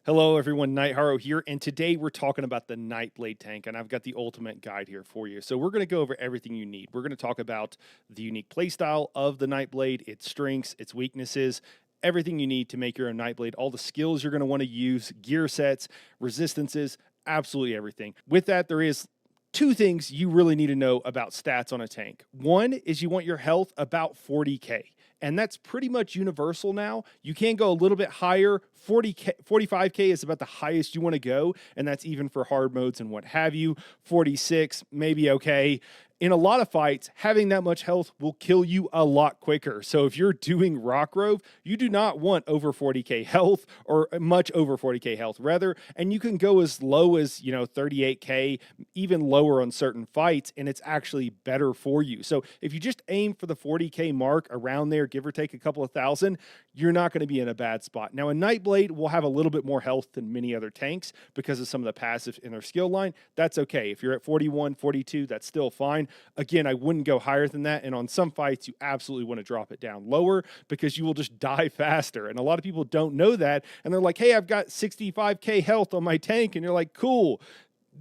Hello everyone, Nightharo here, and today we're talking about the Nightblade tank, and I've got the ultimate guide here for you. So we're going to go over everything you need. We're going to talk about the unique playstyle of the Nightblade, its strengths, its weaknesses, everything you need to make your own Nightblade, all the skills you're going to want to use, gear sets, resistances, absolutely everything. With that, there is two things you really need to know about stats on a tank. One is you want your health about 40k. And that's pretty much universal now. You can go a little bit higher. 40k, 45k is about the highest you want to go, and that's even for hard modes and what have you. 46, maybe okay. In a lot of fights, having that much health will kill you a lot quicker. So if you're doing Rock Rove, you do not want over 40k health or much over 40k health rather, and you can go as low as, 38k, even lower on certain fights, and it's actually better for you. So if you just aim for the 40k mark around there, give or take a couple of thousand, you're not going to be in a bad spot. Now, a Nightblade will have a little bit more health than many other tanks because of some of the passives in their skill line. That's okay. If you're at 41, 42, that's still fine. Again, I wouldn't go higher than that. And on some fights, you absolutely want to drop it down lower because you will just die faster. And a lot of people don't know that. And they're like, hey, I've got 65k health on my tank. And you're like, cool.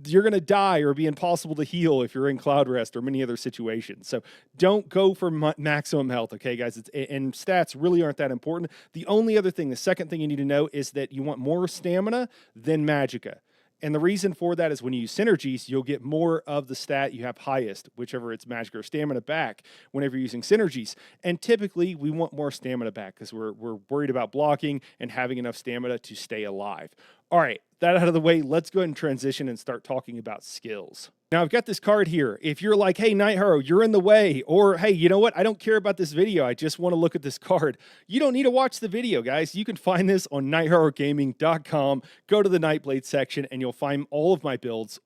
You're going to die or be impossible to heal if you're in Cloud Rest or many other situations. So don't go for maximum health, okay, guys? And stats really aren't that important. The only other thing, the second thing you need to know is that you want more stamina than Magicka. And the reason for that is when you use synergies, you'll get more of the stat you have highest, whichever it's magic or stamina back whenever you're using synergies. And typically, we want more stamina back because we're worried about blocking and having enough stamina to stay alive. All right, that out of the way, let's go ahead and transition and start talking about skills. Now, I've got this card here. If you're like, hey, Nightharo, you're in the way, or hey, you know what? I don't care about this video. I just want to look at this card. You don't need to watch the video, guys. You can find this on nightharogaming.com. Go to the Nightblade section, and you'll find all of my builds.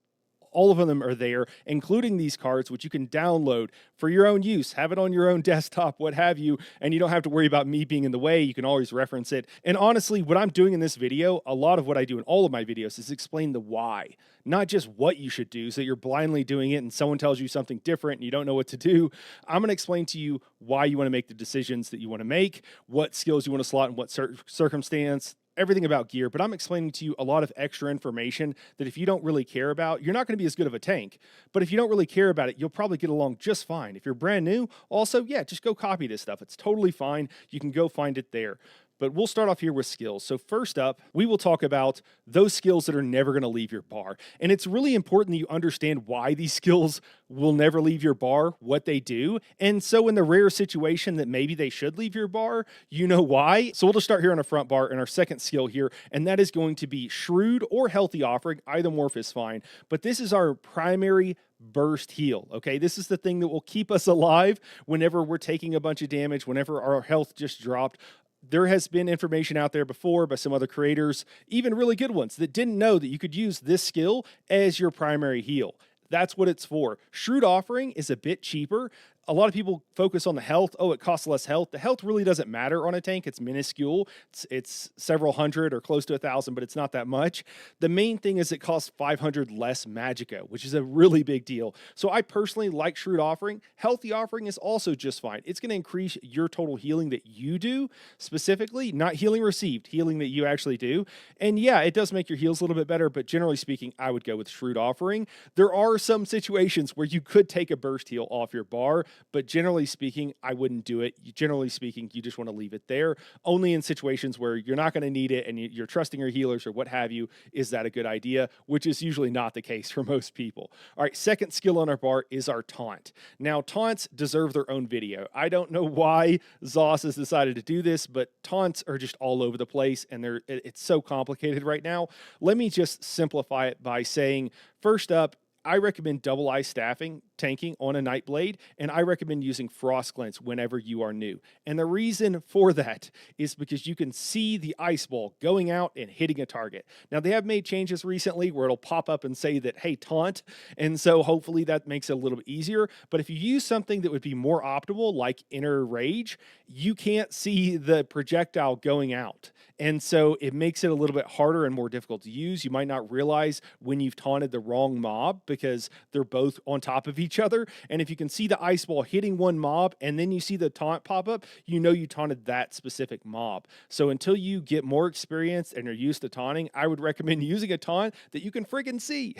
All of them are there, including these cards, which you can download for your own use, have it on your own desktop, what have you, and you don't have to worry about me being in the way. You can always reference it. And honestly, what I'm doing in this video, a lot of what I do in all of my videos is explain the why, not just what you should do so that you're blindly doing it and someone tells you something different and you don't know what to do. I'm going to explain to you why you want to make the decisions that you want to make, what skills you want to slot in what circumstance, everything about gear, but I'm explaining to you a lot of extra information that if you don't really care about, you're not going to be as good of a tank. But if you don't really care about it, you'll probably get along just fine. If you're brand new, also, yeah, just go copy this stuff. It's totally fine. You can go find it there. But we'll start off here with skills. So first up, we will talk about those skills that are never going to leave your bar. And it's really important that you understand why these skills will never leave your bar, what they do. And so in the rare situation that maybe they should leave your bar, you know why. So we'll just start here on a front bar in our second skill here, and that is going to be Shrewd or Healthy Offering. Either morph is fine. But this is our primary burst heal. Okay, this is the thing that will keep us alive whenever we're taking a bunch of damage, whenever our health just dropped. There has been information out there before by some other creators, even really good ones, that didn't know that you could use this skill as your primary heal. That's what it's for. Shrewd Offering is a bit cheaper. A lot of people focus on the health. Oh, it costs less health. The health really doesn't matter on a tank. It's minuscule. It's several hundred or close to 1,000, but it's not that much. The main thing is it costs 500 less Magicka, which is a really big deal. So I personally like Shrewd Offering. Healthy Offering is also just fine. It's going to increase your total healing that you do, specifically, not healing received, healing that you actually do. And yeah, it does make your heals a little bit better, but generally speaking, I would go with Shrewd Offering. There are some situations where you could take a burst heal off your bar, but generally speaking, I wouldn't do it. Generally speaking, you just want to leave it there. Only in situations where you're not going to need it and you're trusting your healers or what have you, is that a good idea, which is usually not the case for most people. All right, second skill on our bar is our Taunt. Now, taunts deserve their own video. I don't know why Zoss has decided to do this, but taunts are just all over the place, and it's so complicated right now. Let me just simplify it by saying, first up, I recommend double eye staffing, tanking on a Nightblade, and I recommend using Frost Glints whenever you are new. And the reason for that is because you can see the ice ball going out and hitting a target. Now, they have made changes recently where it'll pop up and say that, hey, taunt, and so hopefully that makes it a little bit easier. But if you use something that would be more optimal, like Inner Rage, you can't see the projectile going out. And so it makes it a little bit harder and more difficult to use. You might not realize when you've taunted the wrong mob because they're both on top of each other. And if you can see the ice ball hitting one mob and then you see the taunt pop up, you know you taunted that specific mob. So until you get more experience and you're used to taunting, I would recommend using a taunt that you can friggin' see.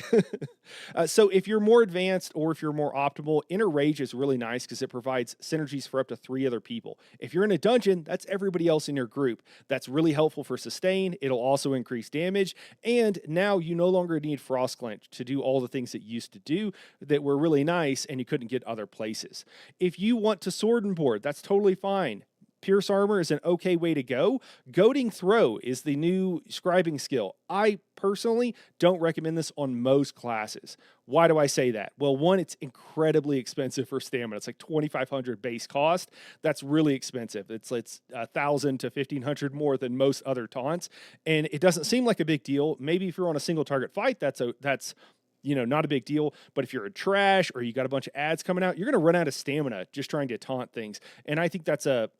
So if you're more advanced or if you're more optimal, Inner Rage is really nice because it provides synergies for up to 3 other people. If you're in a dungeon, that's everybody else in your group. That's really helpful for sustain. It'll also increase damage. And now you no longer need Frost Clench to do all the things it used to do that were really nice and you couldn't get other places. If you want to sword and board, that's totally fine. Pierce Armor is an okay way to go. Goading Throw is the new scribing skill. I personally don't recommend this on most classes. Why do I say that? Well, one, it's incredibly expensive for stamina. It's like 2,500 base cost. That's really expensive. It's 1,000 to 1,500 more than most other taunts, and it doesn't seem like a big deal. Maybe if you're on a single target fight, that's not a big deal. But if you're a trash or you got a bunch of ads coming out, you're going to run out of stamina just trying to taunt things. And I think that's a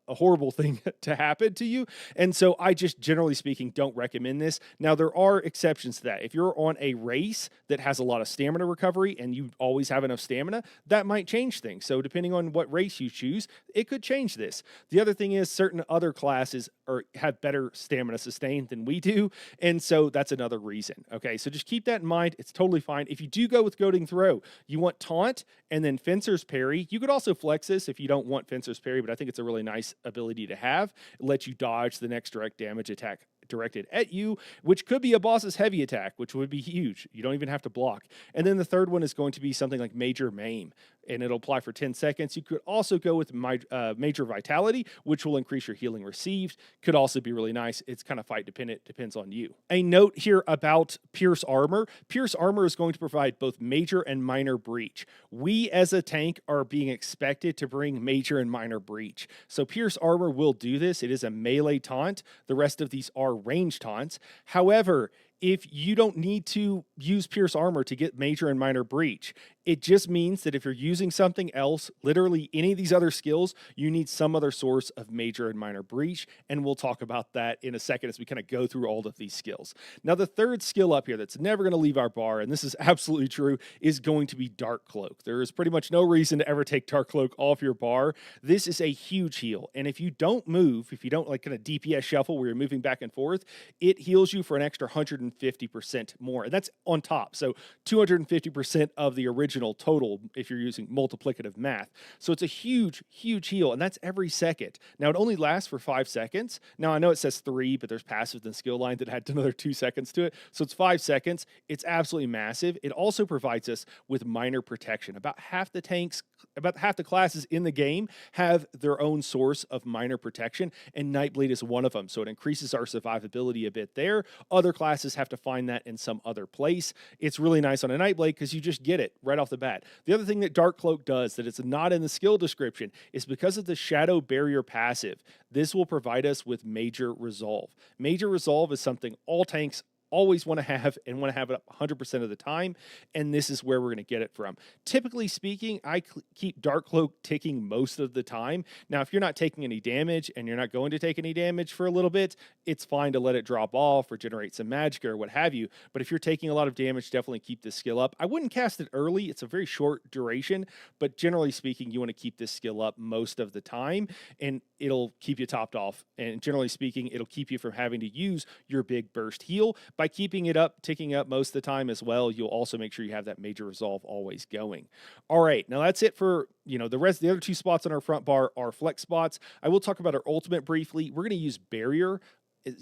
horrible thing to happen to you. And so I just, generally speaking, don't recommend this. Now, there are exceptions to that. If you're on a race that has a lot of stamina recovery and you always have enough stamina, that might change things. So depending on what race you choose, it could change this. The other thing is certain other classes have better stamina sustain than we do. And so that's another reason. Okay, so just keep that in mind. It's totally fine. If you do go with Goading Throw, you want Taunt and then Fencer's Parry. You could also flex this if you don't want Fencer's Parry, but I think it's a really nice ability to have. It lets you dodge the next direct damage attack directed at you, which could be a boss's heavy attack, which would be huge. You don't even have to block. And then the third one is going to be something like Major Maim, and it'll apply for 10 seconds. You could also go with Major Vitality, which will increase your healing received. Could also be really nice. It's kind of fight dependent, depends on you. A note here about Pierce Armor. Pierce Armor is going to provide both major and minor breach. We as a tank are being expected to bring major and minor breach. So Pierce Armor will do this. It is a melee taunt. The rest of these are range taunts. However, if you don't need to use Pierce Armor to get major and minor breach, it just means that if you're using something else, literally any of these other skills, you need some other source of major and minor breach, and we'll talk about that in a second as we kind of go through all of these skills. Now, the third skill up here that's never going to leave our bar, and this is absolutely true, is going to be Dark Cloak. There is pretty much no reason to ever take Dark Cloak off your bar. This is a huge heal, and if you don't move, if you don't like kind of DPS shuffle where you're moving back and forth, it heals you for an extra 150% more, and that's on top. So 250% of the original total if you're using multiplicative math. So it's a huge, huge heal, and that's every second. Now, it only lasts for 5 seconds. Now, I know it says 3, but there's passives and skill line that had another 2 seconds to it. So it's 5 seconds. It's absolutely massive. It also provides us with minor protection. About half the classes in the game have their own source of minor protection, and Nightblade is one of them. So it increases our survivability a bit there. Other classes have to find that in some other place. It's really nice on a Nightblade because you just get it right off the bat. The other thing that Dark Cloak does that it's not in the skill description is because of the Shadow Barrier passive, this will provide us with Major Resolve. Major Resolve is something all tanks always want to have and want to have it up 100% of the time, and this is where we're going to get it from. Typically speaking, I keep Dark Cloak ticking most of the time. Now, if you're not taking any damage and you're not going to take any damage for a little bit, it's fine to let it drop off or generate some magic or what have you, but if you're taking a lot of damage, definitely keep this skill up. I wouldn't cast it early. It's a very short duration, but generally speaking, you want to keep this skill up most of the time, and it'll keep you topped off, and generally speaking, it'll keep you from having to use your big burst heal. By keeping it up, ticking up most of the time as well, you'll also make sure you have that Major Resolve always going. All right, now that's it for, the other 2 spots on our front bar are flex spots. I will talk about our ultimate briefly. We're going to use Barrier.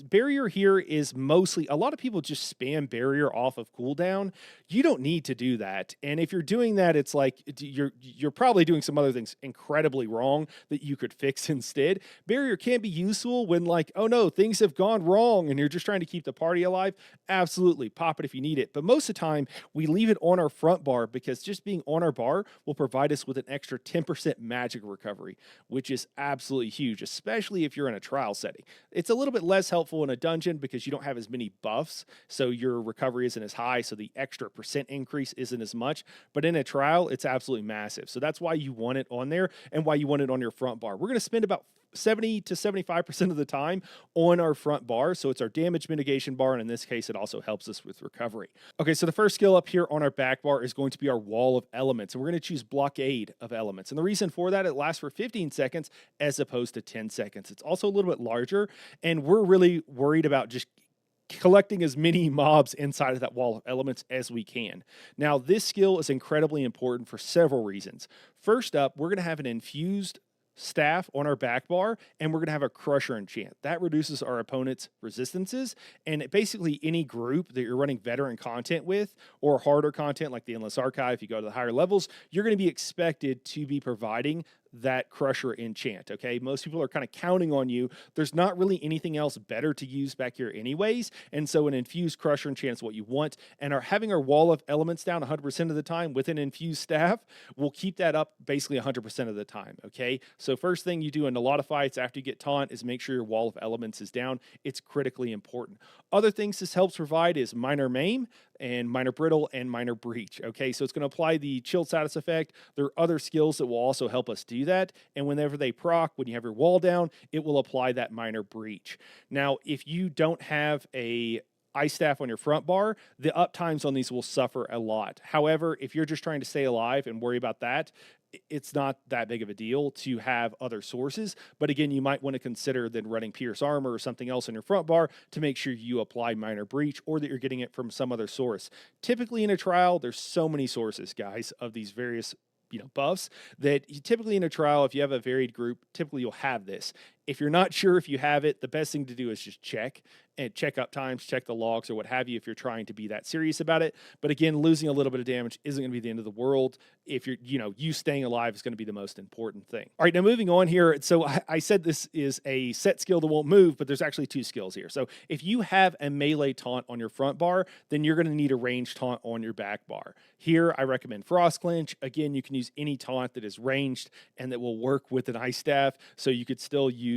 Barrier here is mostly, a lot of people just spam Barrier off of cooldown. You don't need to do that. And if you're doing that, it's like you're probably doing some other things incredibly wrong that you could fix instead. Barrier can be useful when oh no, things have gone wrong and you're just trying to keep the party alive. Absolutely, pop it if you need it. But most of the time, we leave it on our front bar because just being on our bar will provide us with an extra 10% magic recovery, which is absolutely huge, especially if you're in a trial setting. It's a little bit less helpful in a dungeon because you don't have as many buffs, so your recovery isn't as high, so the extra percent increase isn't as much. But in a trial, it's absolutely massive. So that's why you want it on there and why you want it on your front bar. We're going to spend about 70 to 75% of the time on our front bar. So it's our damage mitigation bar. And in this case, it also helps us with recovery. Okay, so the first skill up here on our back bar is going to be our wall of elements. And we're going to choose blockade of elements. And the reason for that, it lasts for 15 seconds as opposed to 10 seconds. It's also a little bit larger. And we're really worried about just collecting as many mobs inside of that wall of elements as we can. Now, this skill is incredibly important for several reasons. First up, we're going to have an infused staff on our back bar, and we're going to have a crusher enchant. That reduces our opponent's resistances, and basically any group that you're running veteran content with or harder content like the Endless Archive, if you go to the higher levels, you're going to be expected to be providing that crusher enchant. Okay, most people are kind of counting on you. There's not really anything else better to use back here anyways, and so an infused crusher enchant is what you want. And having our wall of elements down 100% of the time with an infused staff will keep that up basically 100% of the time. Okay, so first thing you do in a lot of fights after you get taunt is make sure your wall of elements is down. It's critically important. Other things this helps provide is minor maim and minor brittle and minor breach. Okay, so it's going to apply the chilled status effect. There are other skills that will also help us do that, and whenever they proc, when you have your wall down, it will apply that minor breach. Now, if you don't have a ice staff on your front bar, the uptimes on these will suffer a lot. However, if you're just trying to stay alive and worry about that, it's not that big of a deal to have other sources. But again, you might want to consider then running Pierce Armor or something else on your front bar to make sure you apply minor breach or that you're getting it from some other source. Typically in a trial, there's so many sources, guys, of these various buffs that you typically in a trial, if you have a varied group, typically you'll have this. If you're not sure if you have it, the best thing to do is just check up times, check the logs or what have you if you're trying to be that serious about it. But again, losing a little bit of damage isn't going to be the end of the world. If you're, you staying alive is going to be the most important thing. All right, now moving on here. So I said this is a set skill that won't move, but there's actually two skills here. So if you have a melee taunt on your front bar, then you're going to need a ranged taunt on your back bar. Here, I recommend Frost Clinch. Again, you can use any taunt that is ranged and that will work with an ice staff. So you could still use,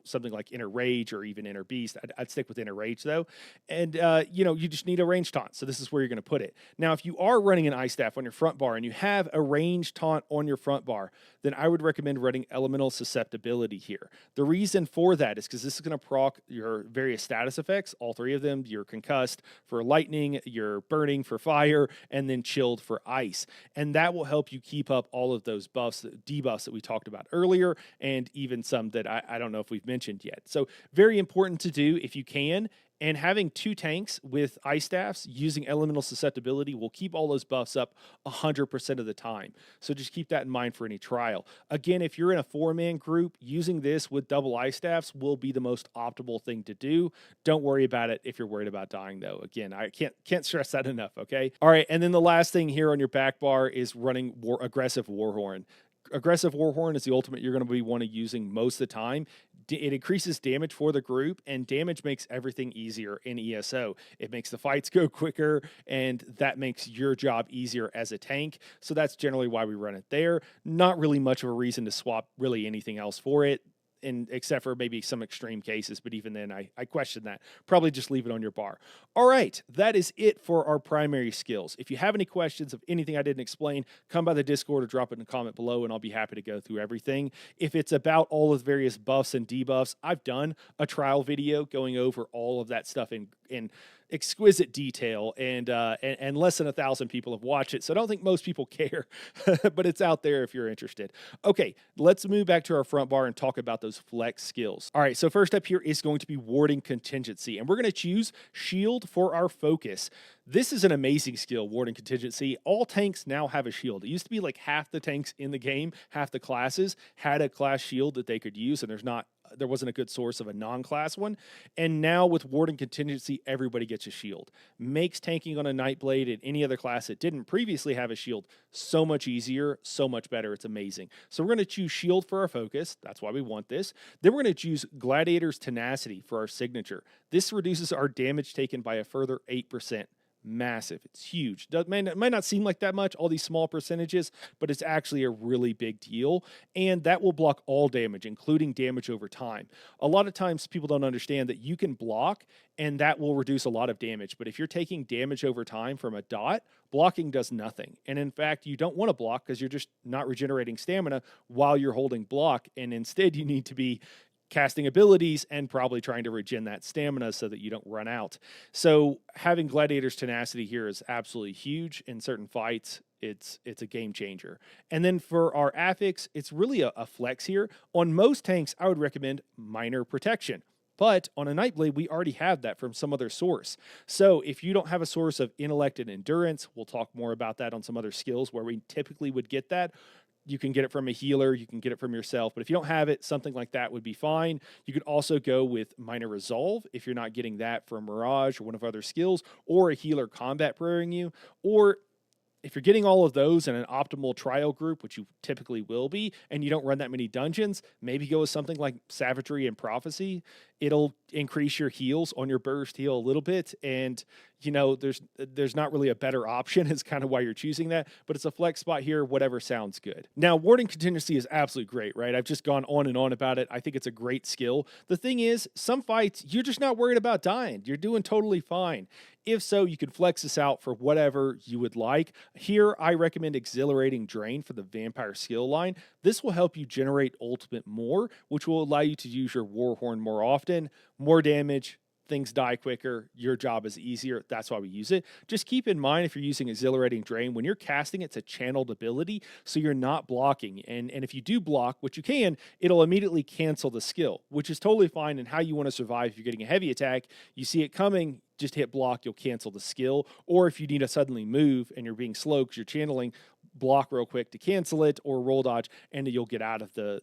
something like Inner Rage or even Inner Beast. I'd stick with Inner Rage though. And, you just need a ranged taunt. So this is where you're going to put it. Now, if you are running an ice staff on your front bar and you have a ranged taunt on your front bar, then I would recommend running Elemental Susceptibility here. The reason for that is because this is going to proc your various status effects, all three of them. You're concussed for lightning, you're burning for fire, and then chilled for ice. And that will help you keep up all of those buffs, debuffs that we talked about earlier, and even some that I don't know if we've mentioned yet. So very important to do if you can. And having two tanks with ice staffs using elemental susceptibility will keep all those buffs up 100% of the time. So just keep that in mind for any trial. Again, if you're in a 4-man group, using this with double ice staffs will be the most optimal thing to do. Don't worry about it if you're worried about dying, though. Again, I can't stress that enough, okay? All right, and then the last thing here on your back bar is running aggressive Warhorn. Aggressive Warhorn is the ultimate you're going to be using most of the time. It increases damage for the group, and damage makes everything easier in ESO. It makes the fights go quicker, and that makes your job easier as a tank. So that's generally why we run it there. Not really much of a reason to swap really anything else for it, except for maybe some extreme cases, but even then I question that. Probably just leave it on your bar. All right, that is it for our primary skills. If you have any questions of anything I didn't explain, come by the Discord or drop it in a comment below and I'll be happy to go through everything. If it's about all of the various buffs and debuffs, I've done a trial video going over all of that stuff in exquisite detail, and less than 1,000 people have watched it, so I don't think most people care, but it's out there if you're interested. Okay, let's move back to our front bar and talk about those flex skills. All right, so first up here is going to be Warding Contingency, and we're going to choose Shield for our focus. This is an amazing skill, Warding Contingency. All tanks now have a shield. It used to be like half the tanks in the game, half the classes had a class shield that they could use, and there wasn't a good source of a non-class one. And now with Warding Contingency, everybody gets a shield. Makes tanking on a Nightblade and any other class that didn't previously have a shield so much easier, so much better. It's amazing. So we're going to choose Shield for our focus. That's why we want this. Then we're going to choose Gladiator's Tenacity for our signature. This reduces our damage taken by a further 8%. massive. It's huge. It might not seem like that much, all these small percentages, but it's actually a really big deal. And that will block all damage, including damage over time. A lot of times people don't understand that you can block and that will reduce a lot of damage. But if you're taking damage over time from a dot, blocking does nothing. And in fact, you don't want to block because you're just not regenerating stamina while you're holding block. And instead, you need to be casting abilities and probably trying to regen that stamina so that you don't run out. So having Gladiator's Tenacity here is absolutely huge in certain fights. It's a game changer. And then for our affix, it's really a flex here. On most tanks, I would recommend Minor Protection. But on a Nightblade, we already have that from some other source. So if you don't have a source of intellect and endurance, we'll talk more about that on some other skills where we typically would get that. You can get it from a healer, you can get it from yourself, but if you don't have it, something like that would be fine. You could also go with Minor Resolve if you're not getting that from Mirage or one of other skills, or a healer combat praying you, or if you're getting all of those in an optimal trial group, which you typically will be, and you don't run that many dungeons, maybe go with something like Savagery and Prophecy. It'll increase your heals on your burst heal a little bit. And, you know, there's not really a better option. It's kind of why you're choosing that, but it's a flex spot here, whatever sounds good. Now, Warding Contingency is absolutely great, right? I've just gone on and on about it. I think it's a great skill. The thing is, some fights, you're just not worried about dying. You're doing totally fine. If so, you can flex this out for whatever you would like. Here, I recommend Exhilarating Drain for the Vampire skill line. This will help you generate ultimate more, which will allow you to use your Warhorn more often, more damage, things die quicker, your job is easier. That's why we use it. Just keep in mind if you're using Exhilarating Drain, when you're casting, it's a channeled ability, so you're not blocking. And if you do block, which you can, it'll immediately cancel the skill, which is totally fine in how you want to survive. If you're getting a heavy attack, you see it coming, just hit block, you'll cancel the skill. Or if you need to suddenly move and you're being slow because you're channeling, block real quick to cancel it, or roll dodge, and you'll get out of the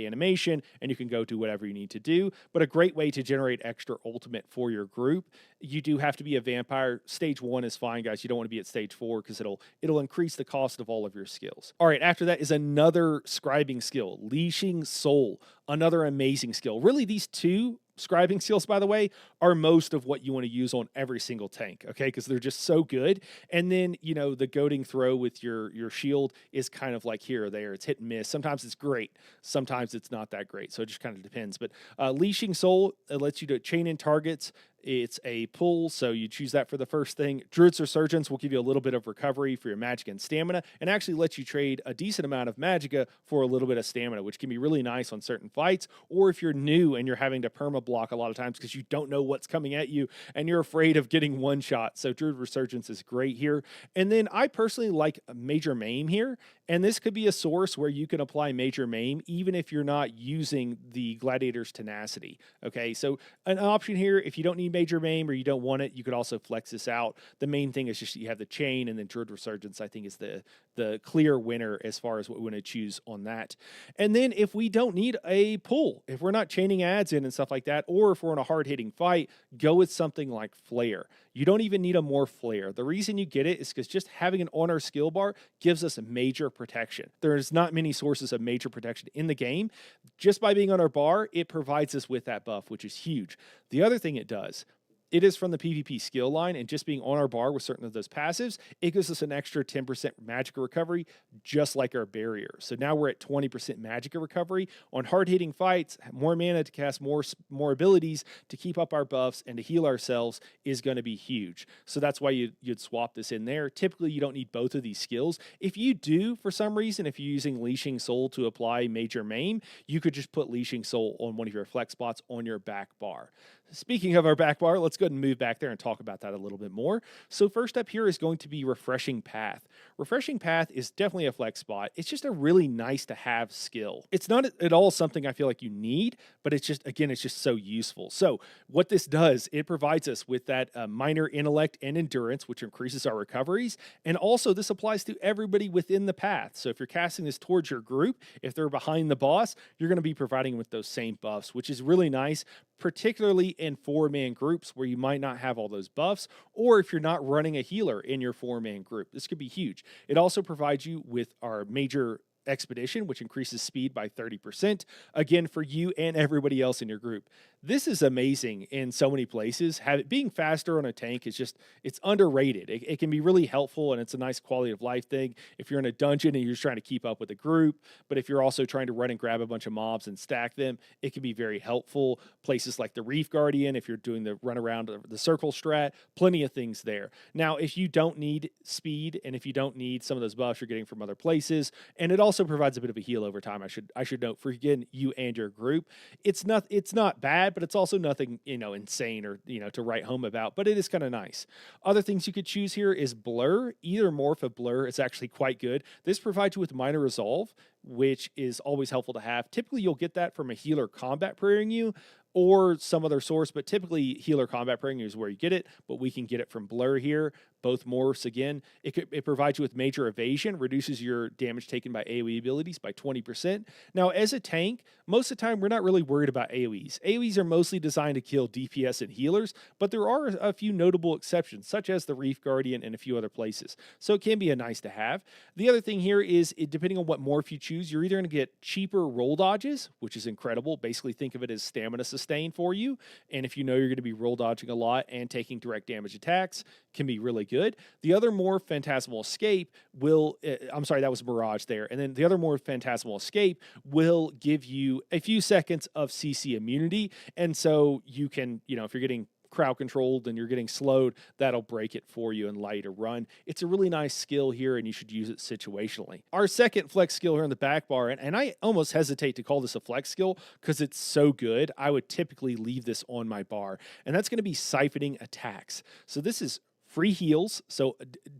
animation and you can go do whatever you need to do. But a great way to generate extra ultimate for your group. You do have to be a vampire. Stage 1 is fine, guys. You don't want to be at stage 4 because it'll increase the cost of all of your skills. All right, after that is another scribing skill, Leashing Soul, another amazing skill. Really, these two scribing skills, by the way, are most of what you want to use on every single tank, okay? Because they're just so good. And then, you know, the goading throw with your shield is kind of like here or there. It's hit and miss. Sometimes it's great. Sometimes it's not that great. So it just kind of depends. But Leashing Soul, it lets you to chain in targets. It's a pull, so you choose that for the first thing. Druid's Resurgence will give you a little bit of recovery for your magic and stamina, and actually let you trade a decent amount of magicka for a little bit of stamina, which can be really nice on certain fights. Or if you're new and you're having to perma block a lot of times because you don't know what's coming at you and you're afraid of getting one shot. So Druid Resurgence is great here. And then I personally like Major Maim here, and this could be a source where you can apply Major Maim even if you're not using the Gladiator's Tenacity. Okay, so an option here, if you don't need Major Maim or you don't want it, you could also flex this out. The main thing is just you have the chain, and then Druid Resurgence I think is the clear winner as far as what we want to choose on that. And then if we don't need a pull, if we're not chaining ads in and stuff like that, or if we're in a hard-hitting fight, go with something like Flare. You don't even need a more Flare. The reason you get it is because just having it on our skill bar gives us a major protection. There's not many sources of major protection in the game. Just by being on our bar, it provides us with that buff, which is huge. The other thing it does, it is from the PvP skill line, and just being on our bar with certain of those passives, it gives us an extra 10% magicka recovery, just like our barrier. So now we're at 20% magicka recovery. On hard-hitting fights, more mana to cast more abilities to keep up our buffs and to heal ourselves is going to be huge. So that's why you'd swap this in there. Typically, you don't need both of these skills. If you do, for some reason, if you're using Leashing Soul to apply Major Maim, you could just put Leashing Soul on one of your flex spots on your back bar. Speaking of our back bar, let's go ahead and move back there and talk about that a little bit more. So first up here is going to be Refreshing Path. Refreshing Path is definitely a flex spot. It's just a really nice to have skill. It's not at all something I feel like you need, but it's just, again, it's just so useful. So what this does, it provides us with that minor intellect and endurance, which increases our recoveries. And also this applies to everybody within the path. So if you're casting this towards your group, if they're behind the boss, you're going to be providing them with those same buffs, which is really nice, particularly in 4-man groups where you might not have all those buffs, or if you're not running a healer in your 4-man group. This could be huge. It also provides you with our major Expedition, which increases speed by 30%, again, for you and everybody else in your group. This is amazing in so many places. Being faster on a tank is just, it's underrated. It can be really helpful, and it's a nice quality of life thing if you're in a dungeon and you're just trying to keep up with a group. But if you're also trying to run and grab a bunch of mobs and stack them, it can be very helpful. Places like the Reef Guardian, if you're doing the run around the circle strat, plenty of things there. Now, if you don't need speed and if you don't need some of those buffs you're getting from other places, and it also provides a bit of a heal over time, I should note, for again you and your group. It's not bad, but it's also nothing, insane or, to write home about, but it is kind of nice. Other things you could choose here is blur. Either morph of blur is actually quite good. This provides you with minor resolve, which is always helpful to have. Typically you'll get that from a healer combat praying you or some other source, but typically healer combat praying is where you get it, but we can get it from blur here. Both morphs, again, it provides you with major evasion, reduces your damage taken by AoE abilities by 20%. Now, as a tank, most of the time, we're not really worried about AoEs. AoEs are mostly designed to kill DPS and healers, but there are a few notable exceptions, such as the Reef Guardian and a few other places. So it can be a nice to have. The other thing here is, depending on what morph you choose, you're either going to get cheaper roll dodges, which is incredible. Basically, think of it as stamina sustain for you. And if you know you're going to be roll dodging a lot and taking direct damage attacks, can be really good. The other morph, Phantasmal Escape, will, I'm sorry, that was Mirage there. And then the other morph, Phantasmal Escape, will give you a few seconds of CC immunity. And so you can, if you're getting crowd controlled and you're getting slowed, that'll break it for you and allow you to run. It's a really nice skill here, and you should use it situationally. Our second flex skill here in the back bar, and I almost hesitate to call this a flex skill because it's so good. I would typically leave this on my bar, and that's going to be siphoning attacks. So this is free heals. So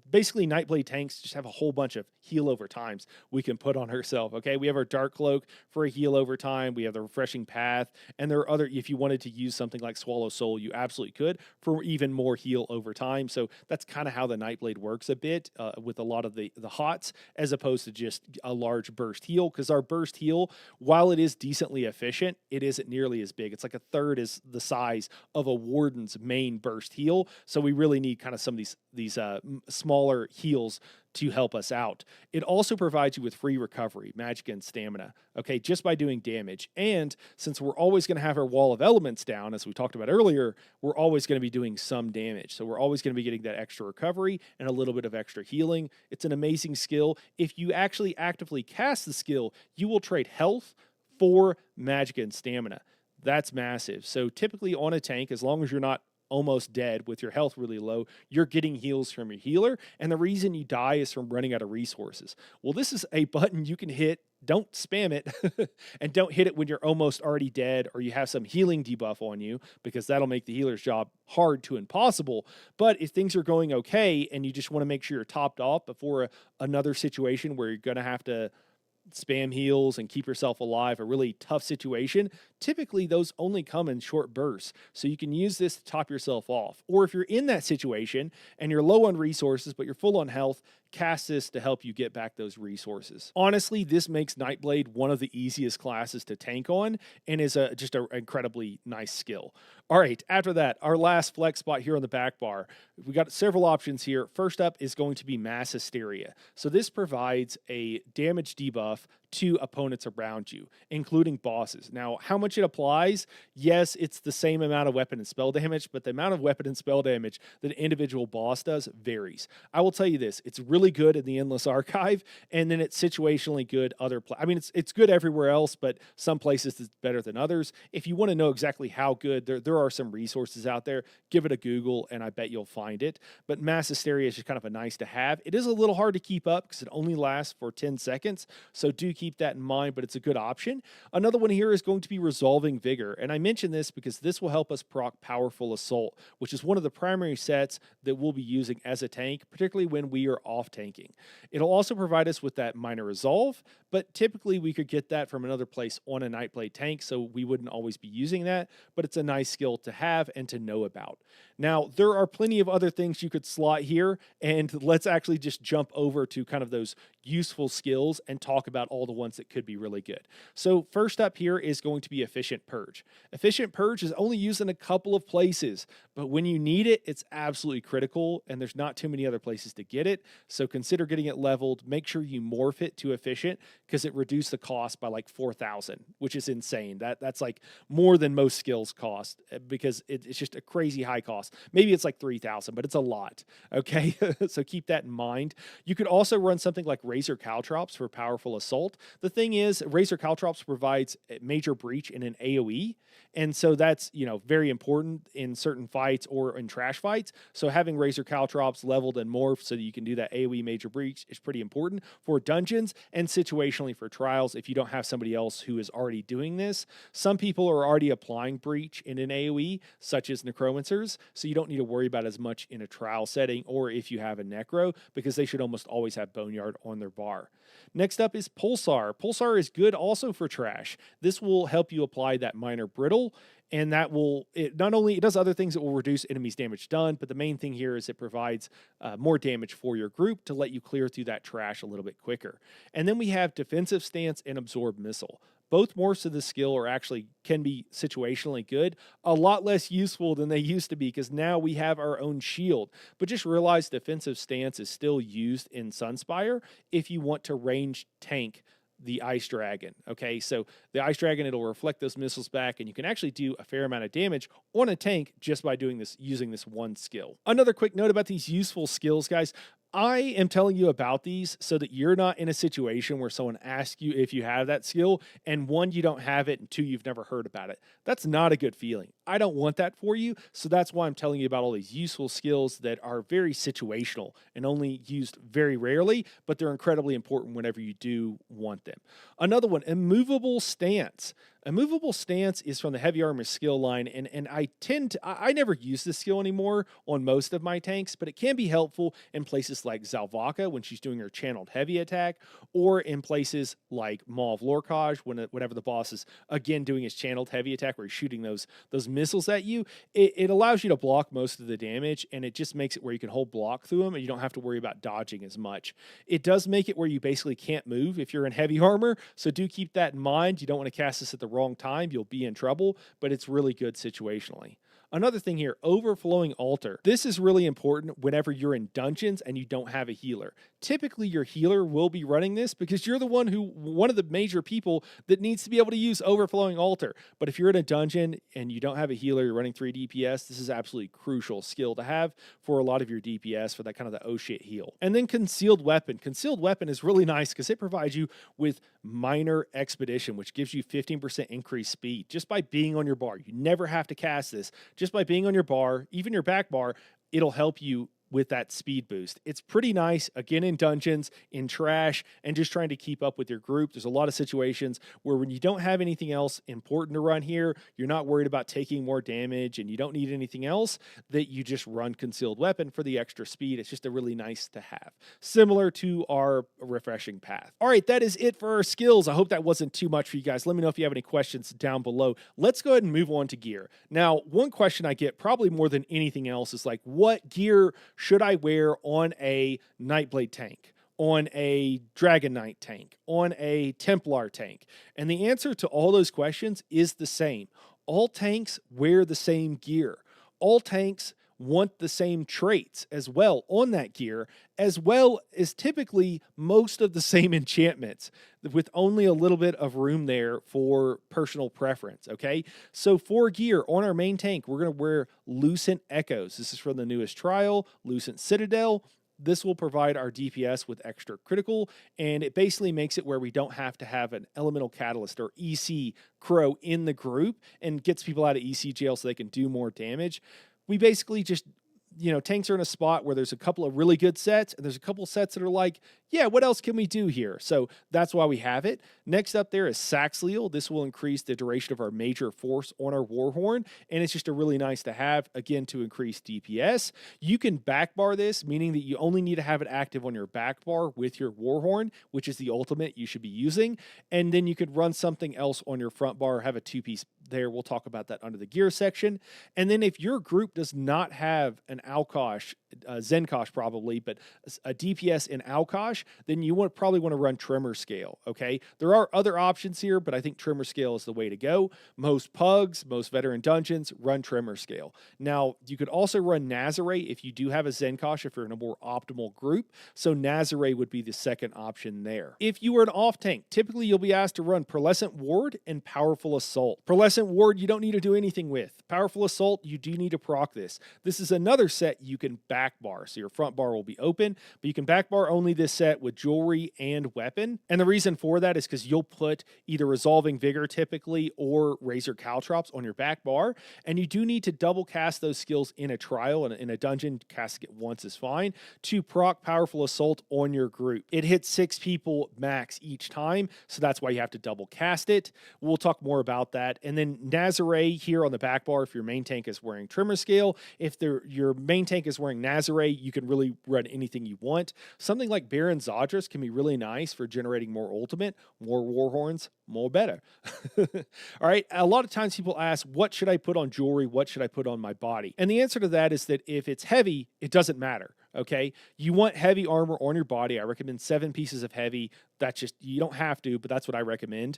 basically Nightblade tanks just have a whole bunch of heal over times we can put on ourselves. Okay, we have our Dark Cloak for a heal over time. We have the Refreshing Path, and there are other, if you wanted to use something like Swallow Soul, you absolutely could for even more heal over time. So that's kind of how the Nightblade works a bit with a lot of the hots, as opposed to just a large burst heal, because our burst heal, while it is decently efficient, it isn't nearly as big. It's like a third is the size of a Warden's main burst heal. So we really need kind of some of these smaller heals to help us out. It also provides you with free recovery, magic, and stamina, okay, just by doing damage. And since we're always going to have our wall of elements down, as we talked about earlier, we're always going to be doing some damage. So we're always going to be getting that extra recovery and a little bit of extra healing. It's an amazing skill. If you actually actively cast the skill, you will trade health for magic and stamina. That's massive. So typically on a tank, as long as you're not almost dead with your health really low, you're getting heals from your healer, and the reason you die is from running out of resources. Well, this is a button you can hit. Don't spam it and don't hit it when you're almost already dead or you have some healing debuff on you, because that'll make the healer's job hard to impossible. But if things are going okay and you just want to make sure you're topped off before another situation where you're going to have to spam heals and keep yourself alive, a really tough situation, typically those only come in short bursts. So you can use this to top yourself off. Or if you're in that situation and you're low on resources, but you're full on health, cast this to help you get back those resources. Honestly, this makes Nightblade one of the easiest classes to tank on, and is just an incredibly nice skill. All right, after that, our last flex spot here on the back bar, we got several options here. First up is going to be Mass Hysteria. So this provides a damage debuff to opponents around you, including bosses. Now, how much it applies? Yes, it's the same amount of weapon and spell damage, but the amount of weapon and spell damage that an individual boss does varies. I will tell you this, it's really good in the Endless Archive, and then it's situationally good it's good everywhere else, but some places it's better than others. If you want to know exactly how good, there are some resources out there. Give it a Google, and I bet you'll find it. But Mass Hysteria is just kind of a nice to have. It is a little hard to keep up because it only lasts for 10 seconds, so do keep that in mind, but it's a good option. Another one here is going to be Resolving Vigor, and I mention this because this will help us proc Powerful Assault, which is one of the primary sets that we'll be using as a tank, particularly when we are off tanking. It'll also provide us with that minor resolve, but typically we could get that from another place on a Nightblade tank, so we wouldn't always be using that, but it's a nice skill to have and to know about. Now, there are plenty of other things you could slot here, and let's actually just jump over to kind of those useful skills and talk about all the ones that could be really good. So first up here is going to be Efficient Purge. Efficient Purge is only used in a couple of places, but when you need it, it's absolutely critical, and there's not too many other places to get it. So consider getting it leveled. Make sure you morph it to Efficient, because it reduced the cost by like 4,000, which is insane. That's like more than most skills cost because it's just a crazy high cost. Maybe it's like 3,000, but it's a lot. Okay, so keep that in mind. You could also run something like Razor Caltrops for powerful assault. The thing is, Razor Caltrops provides a major breach in an AoE, and so that's very important in certain fights or in trash fights. So having Razor Caltrops leveled and morphed so that you can do that AoE major breach is pretty important for dungeons and situationally for trials if you don't have somebody else who is already doing this. Some people are already applying breach in an AoE, such as necromancers, so you don't need to worry about as much in a trial setting or if you have a necro, because they should almost always have Boneyard on their bar. Next up is Pulsar. Pulsar is good also for trash. This will help you apply that minor brittle, and that will, it does other things that will reduce enemies' damage done, but the main thing here is it provides more damage for your group to let you clear through that trash a little bit quicker. And then we have Defensive Stance and Absorb Missile. Both morphs of the skill can be situationally good, a lot less useful than they used to be because now we have our own shield. But just realize Defensive Stance is still used in Sunspire if you want to range tank the Ice Dragon. Okay, so the Ice Dragon, it'll reflect those missiles back, and you can actually do a fair amount of damage on a tank just by doing this, using this one skill. Another quick note about these useful skills, guys. I am telling you about these so that you're not in a situation where someone asks you if you have that skill, and one, you don't have it, and two, you've never heard about it. That's not a good feeling. I don't want that for you, so that's why I'm telling you about all these useful skills that are very situational and only used very rarely, but they're incredibly important whenever you do want them. Another one, Immovable Stance. Immovable Stance is from the Heavy Armor skill line, and I never use this skill anymore on most of my tanks, but it can be helpful in places like Zalvaka when she's doing her channeled heavy attack, or in places like Maw of Lorcage whenever the boss is again doing his channeled heavy attack where he's shooting those missiles at you. It allows you to block most of the damage, and it just makes it where you can hold block through them and you don't have to worry about dodging as much. It does make it where you basically can't move if you're in heavy armor, so do keep that in mind. You don't want to cast this at the wrong time, you'll be in trouble, but it's really good situationally. Another thing here, Overflowing Altar. This is really important whenever you're in dungeons and you don't have a healer. Typically, your healer will be running this because you're one of the major people that needs to be able to use Overflowing Altar. But if you're in a dungeon and you don't have a healer, you're running 3 DPS, this is absolutely crucial skill to have for a lot of your DPS for that kind of the oh shit heal. And then Concealed Weapon. Concealed Weapon is really nice because it provides you with Minor Expedition, which gives you 15% increased speed just by being on your bar. You never have to cast this. Just by being on your bar, even your back bar, it'll help you with that speed boost. It's pretty nice, again, in dungeons, in trash, and just trying to keep up with your group. There's a lot of situations where when you don't have anything else important to run here, you're not worried about taking more damage, and you don't need anything else, that you just run Concealed Weapon for the extra speed. It's just a really nice to have. Similar to our Refreshing Path. All right, that is it for our skills. I hope that wasn't too much for you guys. Let me know if you have any questions down below. Let's go ahead and move on to gear. Now, one question I get probably more than anything else is like, what gear should I wear on a Nightblade tank, on a Dragon Knight tank, on a Templar tank? And the answer to all those questions is the same. All tanks wear the same gear. All tanks want the same traits as well on that gear, as well as typically most of the same enchantments, with only a little bit of room there for personal preference, okay? So for gear on our main tank, we're going to wear Lucent Echoes. This is from the newest trial, Lucent Citadel. This will provide our DPS with extra critical, and it basically makes it where we don't have to have an Elemental Catalyst or EC Crow in the group and gets people out of EC jail so they can do more damage. We basically just, tanks are in a spot where there's a couple of really good sets, and there's a couple of sets that are like, yeah, what else can we do here? So that's why we have it. Next up there is Saxleal. This will increase the duration of our major force on our Warhorn, and it's just a really nice to have, again, to increase DPS. You can backbar this, meaning that you only need to have it active on your backbar with your Warhorn, which is the ultimate you should be using, and then you could run something else on your front bar, have a two-piece there. We'll talk about that under the gear section. And then if your group does not have an Alkosh, Zenkosh probably, but a DPS in Alkosh, then you probably want to run Tremor Scale, okay? There are other options here, but I think Tremor Scale is the way to go. Most pugs, most veteran dungeons run Tremor Scale. Now, you could also run Nazare if you do have a Zenkosh, if you're in a more optimal group. So Nazare would be the second option there. If you were an off tank, typically you'll be asked to run Pearlescent Ward and Powerful Assault. Pearlescent Ward, you don't need to do anything with. Powerful Assault, you do need to proc this. This is another set you can back bar. So your front bar will be open, but you can back bar only this set with jewelry and weapon. And the reason for that is because you'll put either Resolving Vigor typically or Razor Caltrops on your back bar. And you do need to double cast those skills in a trial and in a dungeon. Casting it once is fine to proc Powerful Assault on your group. It hits 6 people max each time, so that's why you have to double cast it. We'll talk more about that. And then Nazare here on the back bar, if your main tank is wearing Tremor Scale, if your main tank is wearing Nazare, you can really run anything you want. Something like Baron Zadras can be really nice for generating more ultimate, more Warhorns, more better. All right. A lot of times people ask, what should I put on jewelry? What should I put on my body? And the answer to that is that if it's heavy, it doesn't matter. Okay. You want heavy armor on your body. I recommend 7 pieces of heavy. That's just, you don't have to, but that's what I recommend.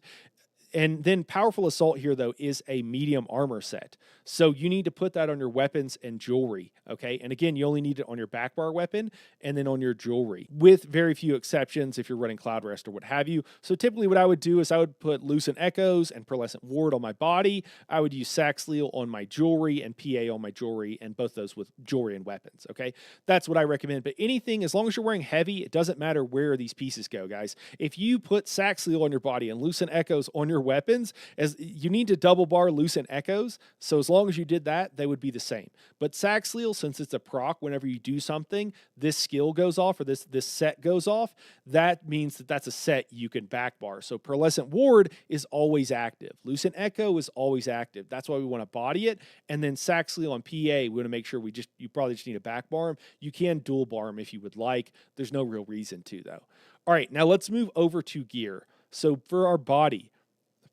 And then Powerful Assault here, though, is a medium armor set. So you need to put that on your weapons and jewelry, okay? And again, you only need it on your back bar weapon and then on your jewelry, with very few exceptions if you're running Cloud Rest or what have you. So typically what I would do is I would put Lucent Echoes and Pearlescent Ward on my body. I would use Saxhleel on my jewelry and PA on my jewelry, and both those with jewelry and weapons, okay? That's what I recommend. But anything, as long as you're wearing heavy, it doesn't matter where these pieces go, guys. If you put Saxhleel on your body and Lucent Echoes on your weapons, as you need to double bar Lucent Echoes, so as long as you did that, they would be the same. But Saxhleel, since it's a proc, whenever you do something, this skill goes off, or this set goes off, that means that that's a set you can back bar. So Pearlescent Ward is always active. Lucent Echo is always active. That's why we want to body it. And then Saxhleel on PA, we want to make sure you probably just need a back bar him. You can dual bar him if you would like. There's no real reason to, though. All right, now let's move over to gear. So for our body,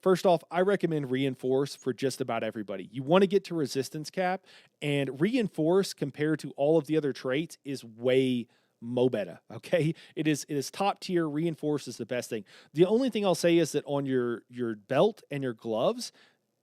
first off, I recommend Reinforce for just about everybody. You want to get to resistance cap, and Reinforce compared to all of the other traits is way mo better, okay? It is top tier. Reinforce is the best thing. The only thing I'll say is that on your belt and your gloves,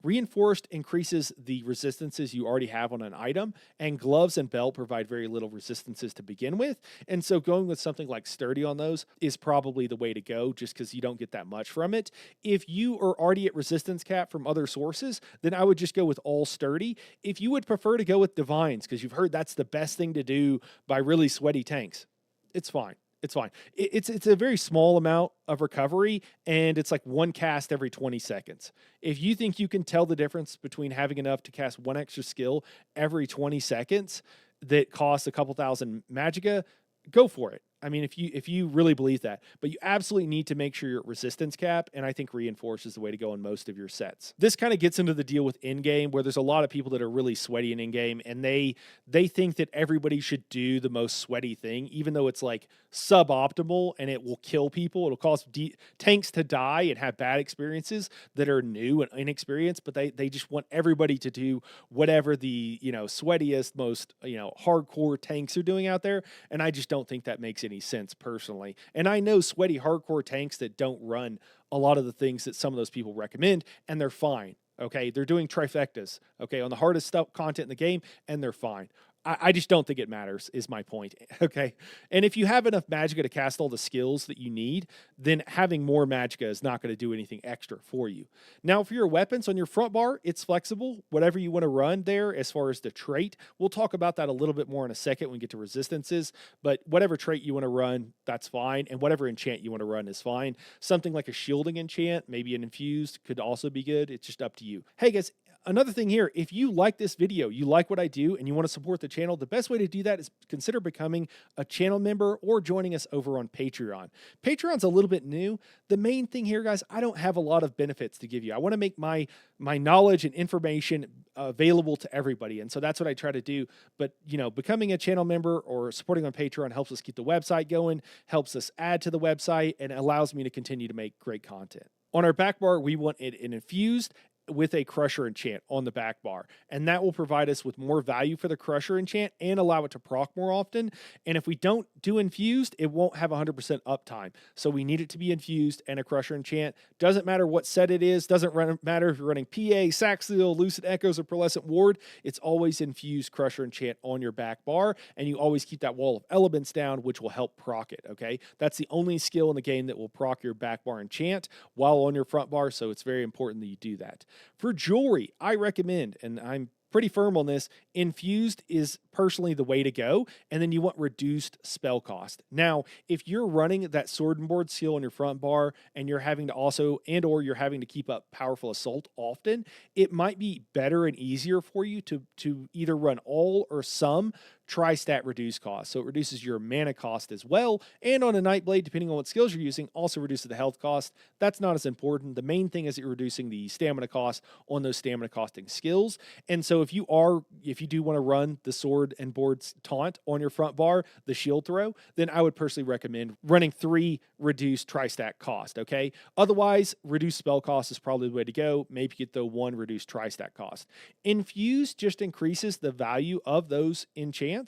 Reinforced increases the resistances you already have on an item, and gloves and belt provide very little resistances to begin with. And so going with something like Sturdy on those is probably the way to go, just because you don't get that much from it. If you are already at resistance cap from other sources, then I would just go with all Sturdy. If you would prefer to go with Divines, because you've heard that's the best thing to do by really sweaty tanks, it's fine. It's fine. It's a very small amount of recovery, and it's like 1 cast every 20 seconds. If you think you can tell the difference between having enough to cast 1 extra skill every 20 seconds that costs a couple thousand magicka, go for it. I mean, if you really believe that, but you absolutely need to make sure you're at resistance cap, and I think Reinforce is the way to go in most of your sets. This kind of gets into the deal with in-game, where there's a lot of people that are really sweaty in-game, and they think that everybody should do the most sweaty thing, even though it's like suboptimal and it will kill people. It'll cause tanks to die and have bad experiences that are new and inexperienced, but they just want everybody to do whatever the, sweatiest, most, hardcore tanks are doing out there, and I just don't think that makes any sense personally. And I know sweaty hardcore tanks that don't run a lot of the things that some of those people recommend, and they're fine. Okay, they're doing trifectas, okay, on the hardest stuff content in the game, and they're fine. I just don't think it matters, is my point, okay? And if you have enough magicka to cast all the skills that you need, then having more magicka is not going to do anything extra for you. Now, for your weapons on your front bar, it's flexible. Whatever you want to run there as far as the trait, we'll talk about that a little bit more in a second when we get to resistances, but whatever trait you want to run, that's fine, and whatever enchant you want to run is fine. Something like a shielding enchant, maybe an infused, could also be good. It's just up to you. Hey, guys, another thing here, if you like this video, you like what I do, and you want to support the channel, the best way to do that is consider becoming a channel member or joining us over on Patreon. Patreon's a little bit new. The main thing here, guys, I don't have a lot of benefits to give you. I want to make my knowledge and information available to everybody, and so that's what I try to do. But, becoming a channel member or supporting on Patreon helps us keep the website going, helps us add to the website, and allows me to continue to make great content. On our back bar, we want it infused. with a Crusher enchant on the back bar. And that will provide us with more value for the Crusher enchant and allow it to proc more often. And if we don't do infused, it won't have 100% uptime. So we need it to be infused and a Crusher enchant. Doesn't matter what set it is. Doesn't matter if you're running PA, Saxseal, Lucid Echoes, or Pearlescent Ward. It's always infused Crusher enchant on your back bar. And you always keep that Wall of Elements down, which will help proc it, okay? That's the only skill in the game that will proc your back bar enchant while on your front bar. So it's very important that you do that. For jewelry, I recommend, and I'm pretty firm on this, infused is personally the way to go, and then you want reduced spell cost. Now, if you're running that sword and board skill on your front bar and you're having to also, and or you're having to keep up powerful assault often, it might be better and easier for you to either run all or some tri-stat reduce cost. So it reduces your mana cost as well, and on a Nightblade, depending on what skills you're using, also reduces the health cost. That's not as important. The main thing is that you're reducing the stamina cost on those stamina costing skills. And so if you do want to run the sword and board's taunt on your front bar, the shield throw, then I would personally recommend running 3 reduced tri-stat cost, okay? Otherwise, reduced spell cost is probably the way to go. Maybe you get the 1 reduced tri-stat cost. Infuse just increases the value of those enchants.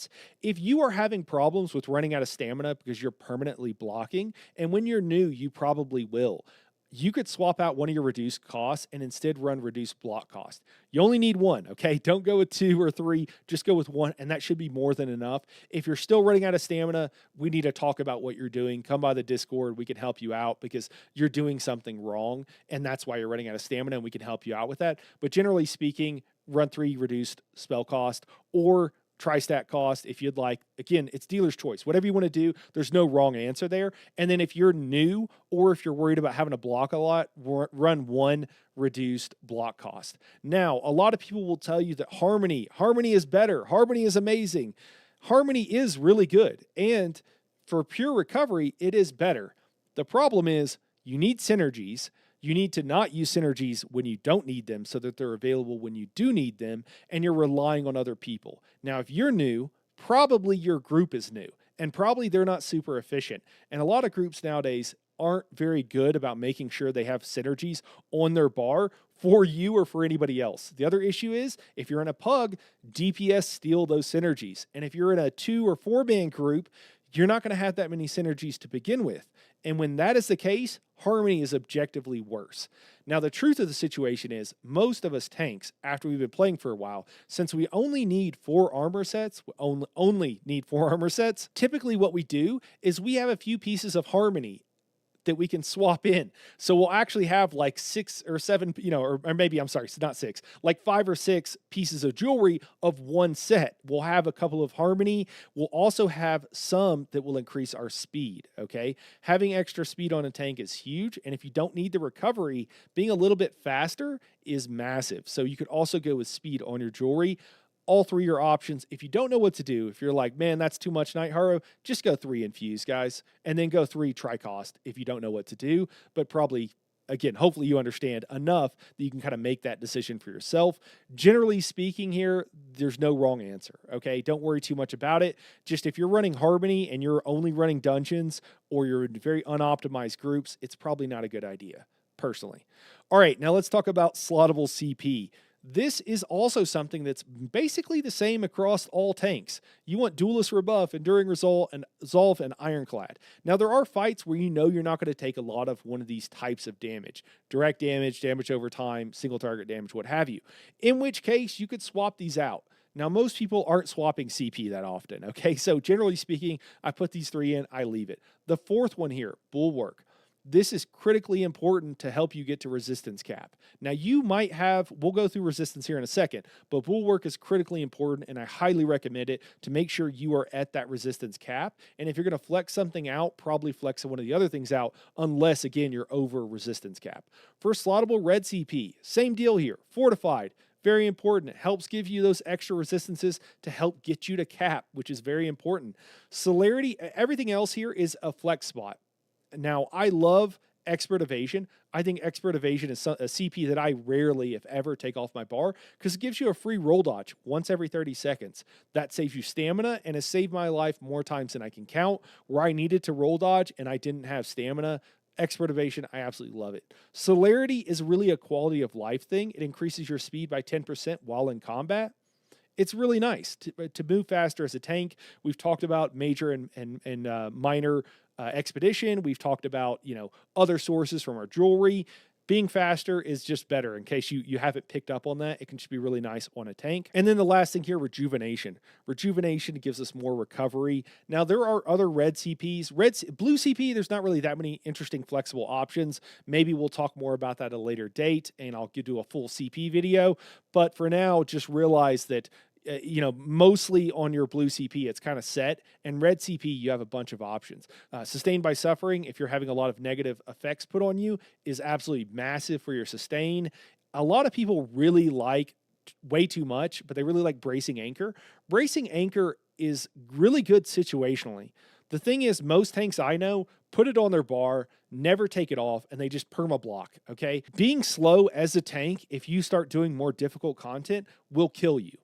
If you are having problems with running out of stamina because you're permanently blocking, and when you're new, you probably will, you could swap out one of your reduced costs and instead run reduced block cost. You only need 1, okay? Don't go with 2 or 3, just go with 1, and that should be more than enough. If you're still running out of stamina, we need to talk about what you're doing. Come by the Discord, we can help you out because you're doing something wrong, and that's why you're running out of stamina, and we can help you out with that. But generally speaking, run 3 reduced spell cost or tri-stat cost if you'd like. Again, it's dealer's choice. Whatever you want to do, there's no wrong answer there. And then if you're new or if you're worried about having to block a lot, run 1 reduced block cost. Now, a lot of people will tell you that Harmony is better. Harmony is amazing. Harmony is really good. And for pure recovery, it is better. The problem is you need synergies. You need to not use synergies when you don't need them so that they're available when you do need them, and you're relying on other people. Now, if you're new, probably your group is new, and probably they're not super efficient. And a lot of groups nowadays aren't very good about making sure they have synergies on their bar for you or for anybody else. The other issue is if you're in a pug, DPS steal those synergies. And if you're in a 2 or 4-man group, you're not going to have that many synergies to begin with. And when that is the case, Harmony is objectively worse. Now, the truth of the situation is most of us tanks, after we've been playing for a while, since we only need 4 armor sets, typically what we do is we have a few pieces of Harmony that we can swap in. So we'll actually have like 6 or 7, or maybe, I'm sorry, not 6, like 5 or 6 pieces of jewelry of one set. We'll have a couple of Harmony. We'll also have some that will increase our speed, okay? Having extra speed on a tank is huge. And if you don't need the recovery, being a little bit faster is massive. So you could also go with speed on your jewelry. All 3 are options. If you don't know what to do, if you're like, man, that's too much Night Haro, just go 3 infuse, guys, and then go 3 tri-cost if you don't know what to do. But probably, again, hopefully you understand enough that you can kind of make that decision for yourself. Generally speaking here, there's no wrong answer, okay? Don't worry too much about it. Just if you're running Harmony and you're only running dungeons or you're in very unoptimized groups, it's probably not a good idea, personally. All right, now let's talk about slottable CP. This is also something that's basically the same across all tanks. You want Duelist Rebuff, Enduring Resolve, and Ironclad. Now, there are fights where you know you're not going to take a lot of one of these types of damage. Direct damage, damage over time, single target damage, what have you. In which case, you could swap these out. Now, most people aren't swapping CP that often, okay? So generally speaking, I put these 3 in, I leave it. The 4th one here, Bulwark. This is critically important to help you get to resistance cap. Now, you might have, we'll go through resistance here in a second, but Bulwark is critically important, and I highly recommend it to make sure you are at that resistance cap. And if you're going to flex something out, probably flex one of the other things out, unless, again, you're over resistance cap. For slottable red CP, same deal here. Fortified, very important. It helps give you those extra resistances to help get you to cap, which is very important. Celerity, everything else here is a flex spot. Now, I love Expert Evasion. I think Expert Evasion is a CP that I rarely, if ever, take off my bar because it gives you a free roll dodge once every 30 seconds. That saves you stamina and has saved my life more times than I can count. Where I needed to roll dodge and I didn't have stamina, Expert Evasion, I absolutely love it. Celerity is really a quality of life thing. It increases your speed by 10% while in combat. It's really nice to move faster as a tank. We've talked about major and minor expedition. We've talked about, other sources from our jewelry. Being faster is just better. In case you haven't picked up on that, it can just be really nice on a tank. And then the last thing here, rejuvenation. Rejuvenation gives us more recovery. Now there are other red CPs. Blue CP, there's not really that many interesting flexible options. Maybe we'll talk more about that at a later date, and I'll do a full CP video. But for now, just realize that mostly on your blue CP, it's kind of set, and red CP, you have a bunch of options. Sustained by suffering, if you're having a lot of negative effects put on you, is absolutely massive for your sustain. A lot of people really like way too much, but they really like bracing anchor. Bracing anchor is really good situationally. The thing is, most tanks I know put it on their bar, never take it off, and they just perma block. Okay. Being slow as a tank, if you start doing more difficult content, will kill you.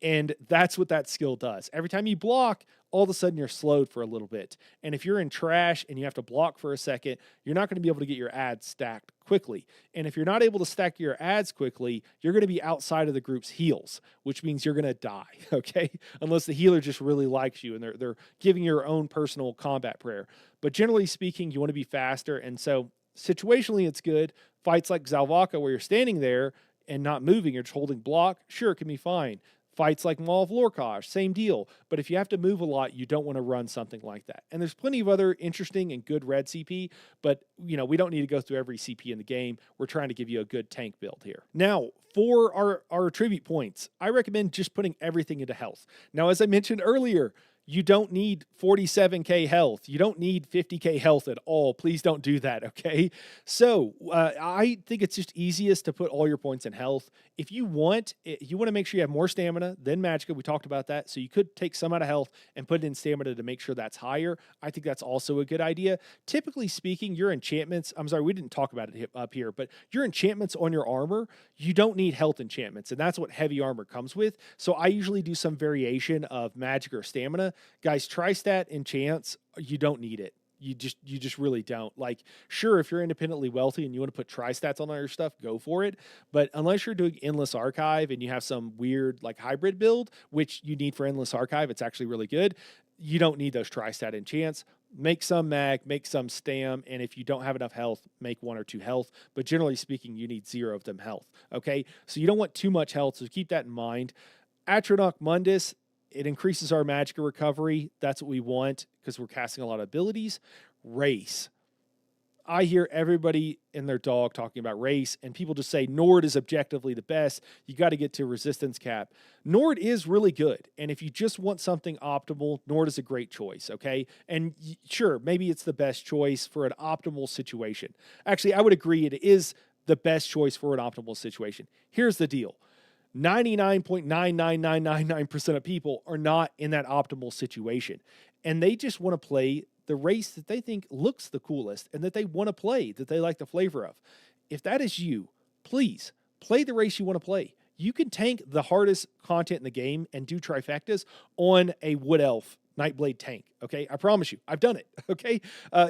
And that's what that skill does. Every time you block, all of a sudden you're slowed for a little bit. And if you're in trash and you have to block for a second, you're not going to be able to get your ads stacked quickly. And if you're not able to stack your ads quickly, you're going to be outside of the group's heals, which means you're going to die, okay? Unless the healer just really likes you and they're giving your own personal combat prayer. But generally speaking, you want to be faster. And so situationally, it's good. Fights like Zalvaka, where you're standing there and not moving, you're just holding block, sure, it can be fine. Fights like Maul of Lorkaj, same deal. But if you have to move a lot, you don't want to run something like that. And there's plenty of other interesting and good red CP, but we don't need to go through every CP in the game. We're trying to give you a good tank build here. Now, for our attribute points, I recommend just putting everything into health. Now, as I mentioned earlier, you don't need 47k health. You don't need 50k health at all. Please don't do that, okay? So I think it's just easiest to put all your points in health. If you want to make sure you have more stamina than magicka. We talked about that. So you could take some out of health and put it in stamina to make sure that's higher. I think that's also a good idea. Typically speaking, your enchantments, I'm sorry, we didn't talk about it up here, but your enchantments on your armor, you don't need health enchantments, and that's what heavy armor comes with. So I usually do some variation of magic or stamina. Guys, Tri-Stat enchants, you don't need it. You just really don't. Like, sure, if you're independently wealthy and you want to put Tri-Stats on all your stuff, go for it. But unless you're doing Endless Archive and you have some weird like hybrid build, which you need for Endless Archive, it's actually really good. You don't need those Tri-Stat enchants. Make some mag, make some stam, and if you don't have enough health, make 1 or 2 health. But generally speaking, you need 0 of them health. Okay, so you don't want too much health, so keep that in mind. Atronach Mundus, it increases our magicka recovery. That's what we want because we're casting a lot of abilities. Race. I hear everybody and their dog talking about race, and people just say Nord is objectively the best. You got to get to resistance cap. Nord is really good, and if you just want something optimal, Nord is a great choice, okay? And sure, maybe it's the best choice for an optimal situation. Actually, I would agree it is the best choice for an optimal situation. Here's the deal. 99.99999% of people are not in that optimal situation. And they just want to play the race that they think looks the coolest and that they want to play, that they like the flavor of. If that is you, please play the race you want to play. You can tank the hardest content in the game and do trifectas on a Wood Elf Nightblade tank, okay? I promise you, I've done it, okay?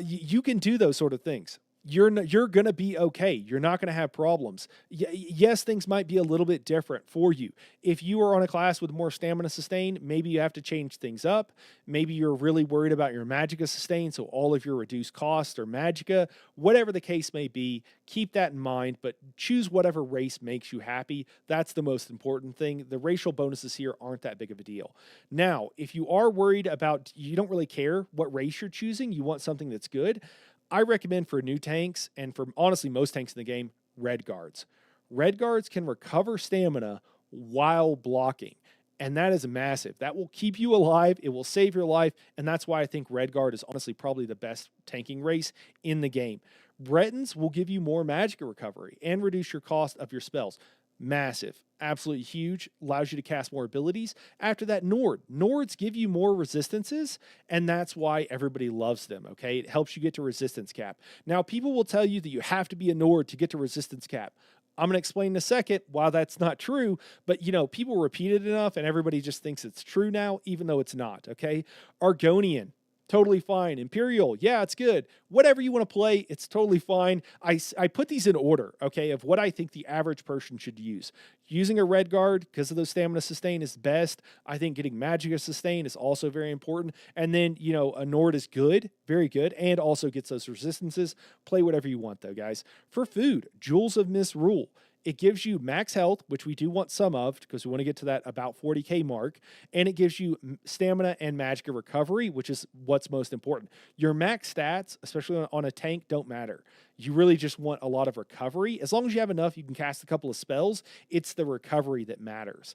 You can do those sort of things. You're going to be okay. You're not going to have problems. Yes, things might be a little bit different for you. If you are on a class with more stamina sustain, maybe you have to change things up. Maybe you're really worried about your magicka sustain, so all of your reduced costs or magicka, whatever the case may be, keep that in mind, but choose whatever race makes you happy. That's the most important thing. The racial bonuses here aren't that big of a deal. Now, if you are worried about, you don't really care what race you're choosing, you want something that's good, I recommend for new tanks, and for honestly most tanks in the game, Red Guards. Red Guards can recover stamina while blocking, and that is massive. That will keep you alive, it will save your life, and that's why I think Red Guard is honestly probably the best tanking race in the game. Bretons will give you more magicka recovery and reduce your cost of your spells. Massive, absolutely huge, allows you to cast more abilities. After that, Nords give you more resistances, and that's why everybody loves them, okay? It helps you get to resistance cap. Now, people will tell you that you have to be a Nord to get to resistance cap. I'm going to explain in a second why that's not true, but people repeat it enough, and everybody just thinks it's true now, even though it's not, okay? Argonian. Totally fine. Imperial, yeah, it's good. Whatever you want to play, it's totally fine. I put these in order, okay, of what I think the average person should use. Using a red guard because of those stamina sustain is best. I think getting Magica sustain is also very important. And then, a Nord is good, very good, and also gets those resistances. Play whatever you want, though, guys. For food, Jewels of Misrule. It gives you max health, which we do want some of because we want to get to that about 40k mark. And it gives you stamina and magic recovery, which is what's most important. Your max stats, especially on a tank, don't matter. You really just want a lot of recovery. As long as you have enough, you can cast a couple of spells. It's the recovery that matters.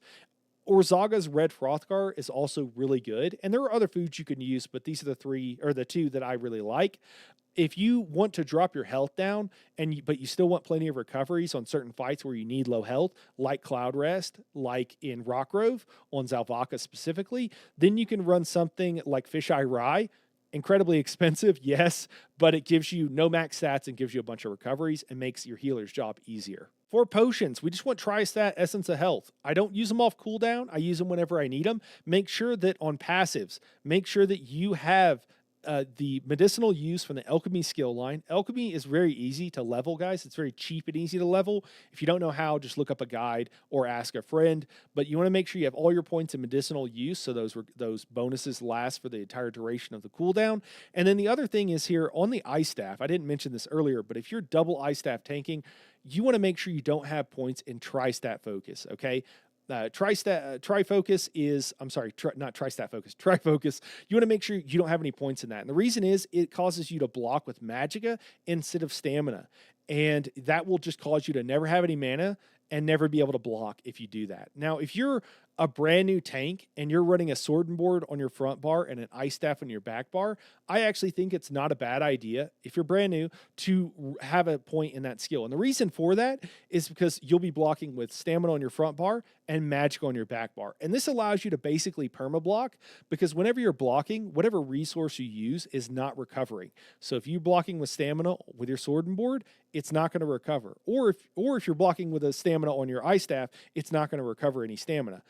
Orzaga's Red Frothgar is also really good. And there are other foods you can use, but these are the two that I really like. If you want to drop your health down, but you still want plenty of recoveries on certain fights where you need low health, like Cloud Rest, like in Rockgrove, on Zalvaka specifically, then you can run something like Fisheye Rye. Incredibly expensive, yes, but it gives you no max stats and gives you a bunch of recoveries and makes your healer's job easier. For potions, we just want Tri-Stat Essence of Health. I don't use them off cooldown. I use them whenever I need them. Make sure that on passives, make sure that you have the medicinal use from the alchemy skill line. Alchemy is very easy to level, guys. It's very cheap and easy to level. If you don't know how, just look up a guide or ask a friend. But you want to make sure you have all your points in medicinal use, so those bonuses last for the entire duration of the cooldown. And then the other thing is here on the Ice Staff. I didn't mention this earlier, but if you're double Ice Staff tanking, you want to make sure you don't have points in Tri-Stat Focus, okay? Trifocus is, not Tri-Stat Focus, Trifocus. You want to make sure you don't have any points in that. And the reason is it causes you to block with Magica instead of stamina. And that will just cause you to never have any mana and never be able to block if you do that. Now, if you're a brand new tank and you're running a sword and board on your front bar and an ice staff on your back bar, I actually think it's not a bad idea, if you're brand new, to have a point in that skill. And the reason for that is because you'll be blocking with stamina on your front bar and magic on your back bar. And this allows you to basically perma-block, because whenever you're blocking, whatever resource you use is not recovering. So if you're blocking with stamina with your sword and board, it's not going to recover. Or if you're blocking with a stamina on your ice staff, it's not going to recover any stamina.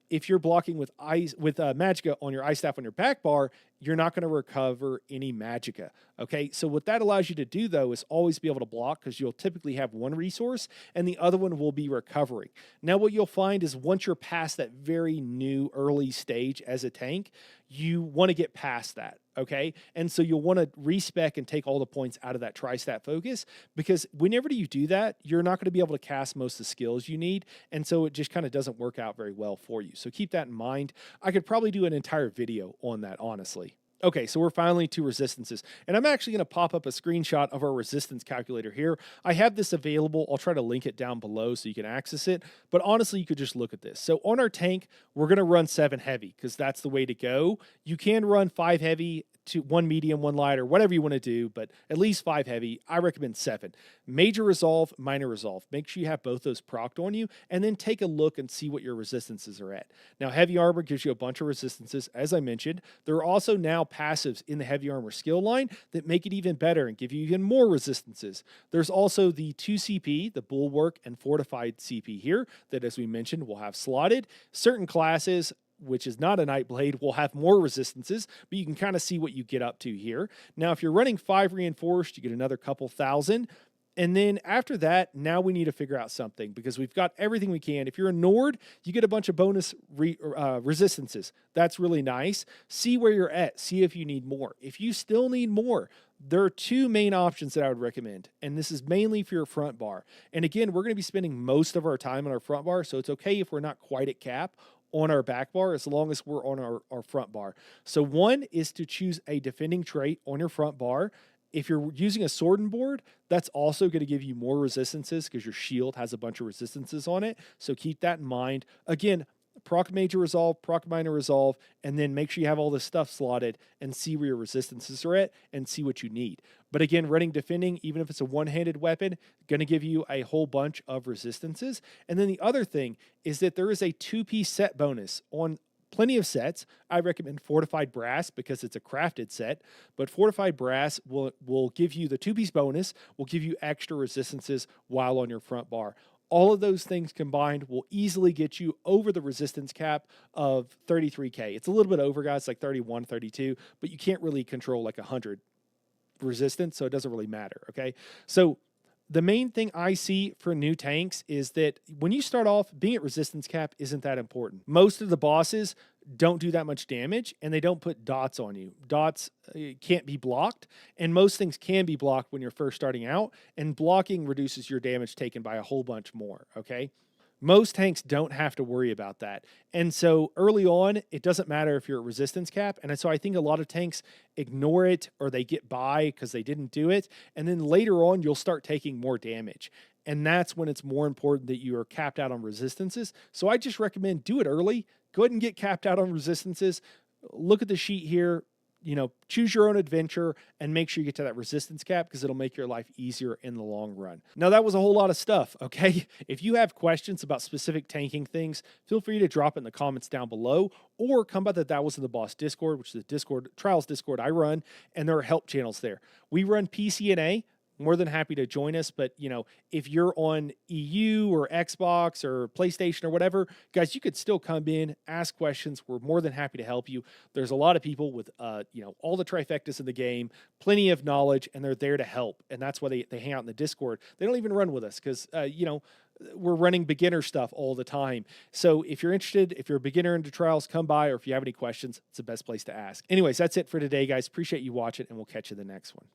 If you're blocking with Magica on your ice staff on your back bar, you're not going to recover any Magica. Okay, so what that allows you to do, though, is always be able to block, because you'll typically have one resource and the other one will be recovering. Now, what you'll find is once you're past that very new early stage as a tank, you want to get past that. Okay, and so you'll want to respec and take all the points out of that Tri-Stat Focus, because whenever you do that, you're not going to be able to cast most of the skills you need, and so it just kind of doesn't work out very well for you. So keep that in mind. I could probably do an entire video on that, honestly. Okay, so we're finally to resistances, and I'm actually going to pop up a screenshot of our resistance calculator here. I have this available. I'll try to link it down below so you can access it, but honestly, you could just look at this. So on our tank, we're going to run 7 heavy, because that's the way to go. You can run 5 heavy, 1 medium, 1 light, or whatever you want to do, but at least 5 heavy. I recommend 7. Major resolve, minor resolve. Make sure you have both those procced on you, and then take a look and see what your resistances are at. Now, heavy armor gives you a bunch of resistances, as I mentioned. There are also now passives in the heavy armor skill line that make it even better and give you even more resistances. There's also the 2 CP, the Bulwark and Fortified CP here, that, as we mentioned, will have slotted. Certain classes, which is not a Nightblade, will have more resistances, but you can kind of see what you get up to here. Now, if you're running 5 reinforced, you get another couple thousand. And then after that, now we need to figure out something, because we've got everything we can. If you're a Nord, you get a bunch of bonus resistances. That's really nice. See where you're at. See if you need more. If you still need more, there are 2 main options that I would recommend, and this is mainly for your front bar. And again, we're going to be spending most of our time on our front bar, so it's okay if we're not quite at cap on our back bar, as long as we're on our front bar. So one is to choose a defending trait on your front bar. If you're using a sword and board, that's also going to give you more resistances, because your shield has a bunch of resistances on it. So keep that in mind. Again, proc major resolve, proc minor resolve, and then make sure you have all this stuff slotted and see where your resistances are at and see what you need. But again, running defending, even if it's a one-handed weapon, going to give you a whole bunch of resistances. And then the other thing is that there is a 2-piece set bonus on plenty of sets. I recommend Fortified Brass, because it's a crafted set, but Fortified Brass will give you the 2-piece bonus, will give you extra resistances while on your front bar. All of those things combined will easily get you over the resistance cap of 33K. It's a little bit over, guys, like 31, 32, but you can't really control like 100 resistance, so it doesn't really matter, okay? So the main thing I see for new tanks is that when you start off, being at resistance cap isn't that important. Most of the bosses don't do that much damage, and they don't put dots on you. Dots can't be blocked, and most things can be blocked when you're first starting out, and blocking reduces your damage taken by a whole bunch more, okay? Most tanks don't have to worry about that. And so early on, it doesn't matter if you're at resistance cap. And so I think a lot of tanks ignore it or they get by because they didn't do it. And then later on, you'll start taking more damage. And that's when it's more important that you are capped out on resistances. So I just recommend do it early. Go ahead and get capped out on resistances. Look at the sheet here. Choose your own adventure and make sure you get to that resistance cap because it'll make your life easier in the long run. Now, that was a whole lot of stuff, okay? If you have questions about specific tanking things, feel free to drop it in the comments down below or come by the That Was in the Boss Discord, which is the Trials Discord I run, and there are help channels there. We run PCNA. More than happy to join us. But, if you're on EU or Xbox or PlayStation or whatever, guys, you could still come in, ask questions. We're more than happy to help you. There's a lot of people with, all the trifectas in the game, plenty of knowledge, and they're there to help. And that's why they hang out in the Discord. They don't even run with us because, we're running beginner stuff all the time. So if you're interested, if you're a beginner into Trials, come by, or if you have any questions, it's the best place to ask. Anyways, that's it for today, guys. Appreciate you watching, and we'll catch you in the next one.